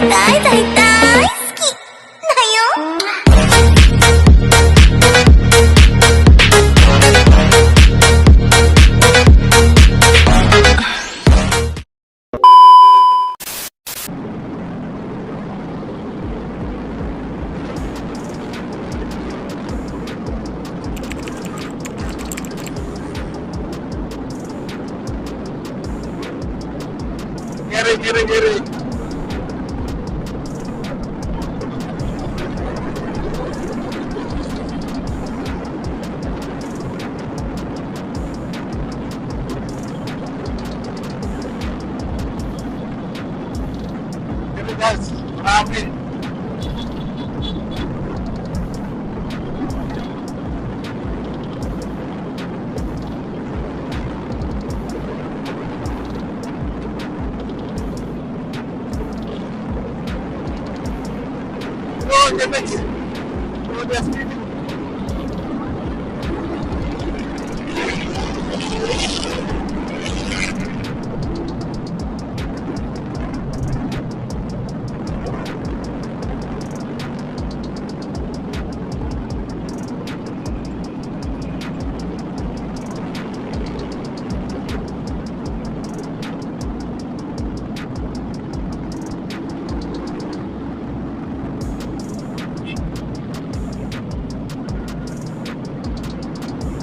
大大大好きだよ。Kiri. Kiri guys, rapi. Oh, Demex. Oh, dia sini.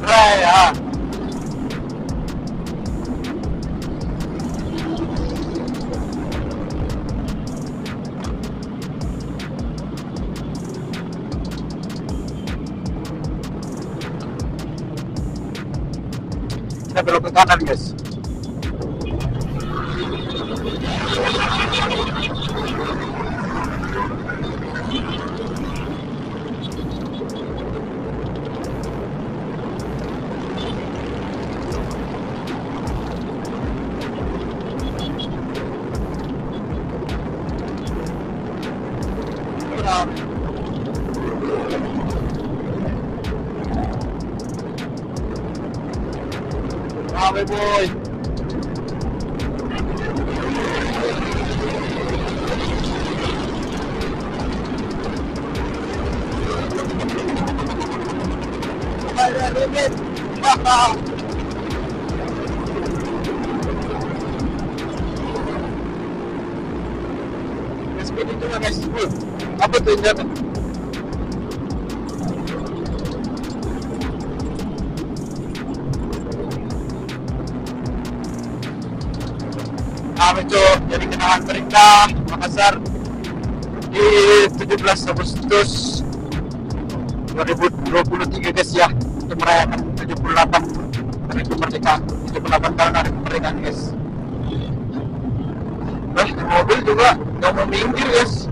Raya. Kita belok ke kanan guys. Rame boy. Ada limit. Speed itu nggak guys. Apa tuh ini? Itu jadi kenangan pernikahan Makassar di 17 Agustus 2023 guys ya, untuk merayakan 78 hari kemerdekaan, 78 tahun hari kemerdekaan guys. Nah, mobil juga nggak mau minggir guys.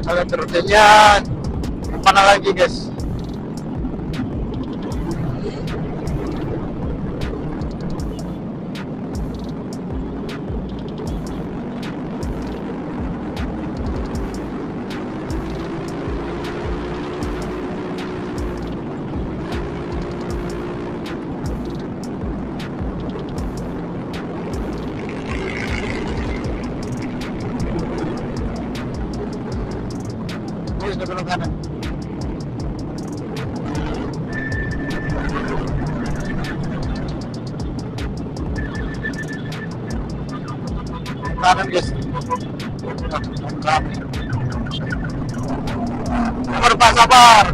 Kita lihat rutenya mana lagi guys. Sudah belok kanan. Kanan guys. Sabar Pak, sabar.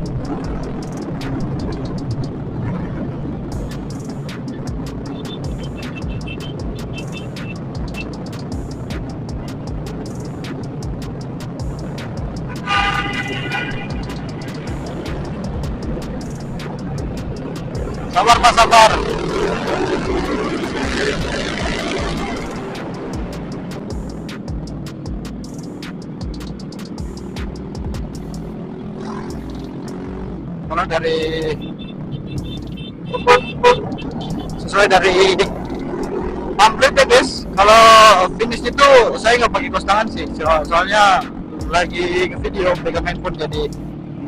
Sabar Pak, sabar. Karena dari sesuai dari pamflet ya guys, kalau finish itu saya nggak pakai kos tangan sih, soalnya lagi video pegang handphone jadi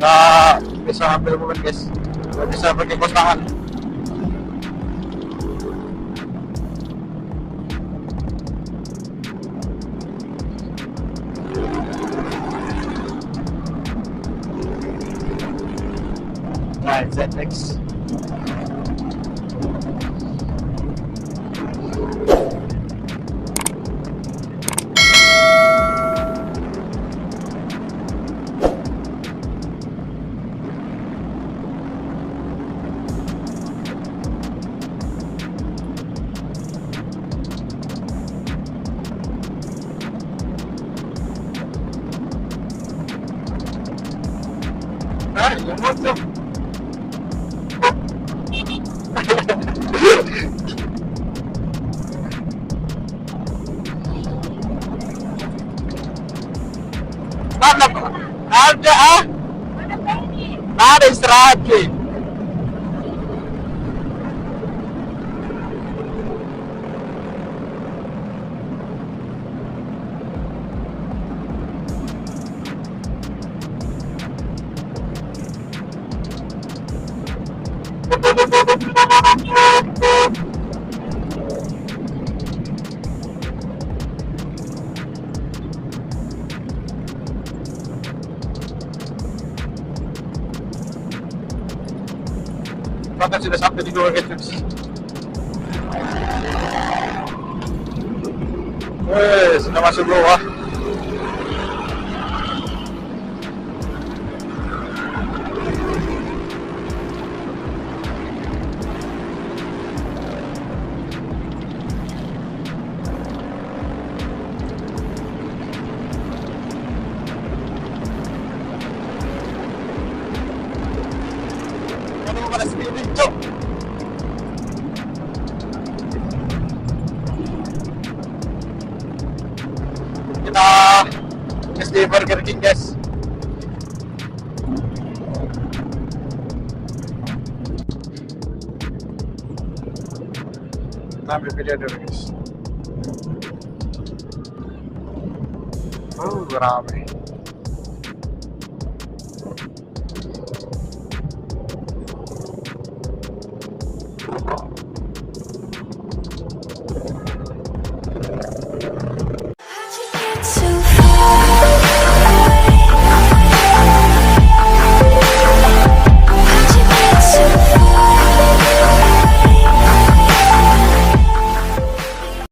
nggak bisa ambil momen guys, nggak bisa pakai kos tangan. Nah, ZX. Ah, yang motor. Mana ada ada istirahat sih. Bahkan sudah sampai di Goa Gates. Wih, sudah masuk bawah. Pada speeding cok. Kita SD Burger King guys. Kita ambil video dulu guys. Oh, rame.